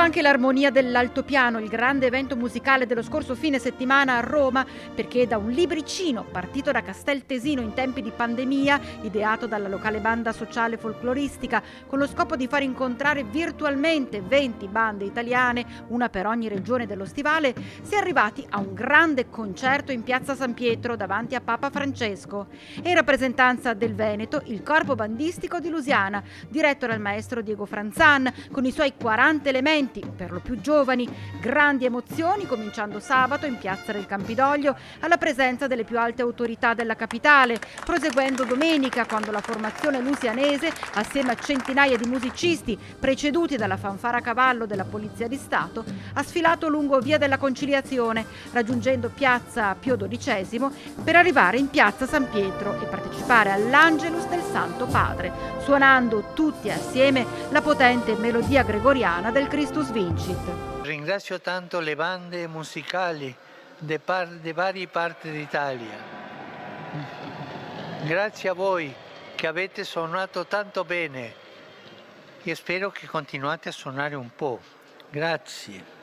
anche l'Armonia dell'Altopiano, il grande evento musicale dello scorso fine settimana a Roma, perché da un libricino partito da Casteltesino in tempi di pandemia, ideato dalla locale banda sociale folcloristica, con lo scopo di far incontrare virtualmente 20 bande italiane, una per ogni regione dello stivale, si è arrivati a un grande concerto in piazza San Pietro davanti a Papa Francesco. E in rappresentanza del Veneto, il corpo bandistico di Lusiana, diretto dal maestro Diego Franzan, con i suoi 40 elementi, per lo più giovani, grandi emozioni, cominciando sabato in piazza del Campidoglio alla presenza delle più alte autorità della capitale, proseguendo domenica quando la formazione lusianese, assieme a centinaia di musicisti, preceduti dalla fanfara a cavallo della Polizia di Stato, ha sfilato lungo Via della Conciliazione, raggiungendo piazza Pio XII per arrivare in piazza San Pietro e partecipare all'Angelus del Santo Padre, suonando tutti assieme la potente melodia gregoriana del Christus Vincit. Ringrazio tanto le bande musicali di varie parti d'Italia. Grazie a voi che avete suonato tanto bene e spero che continuate a suonare un po'. Grazie.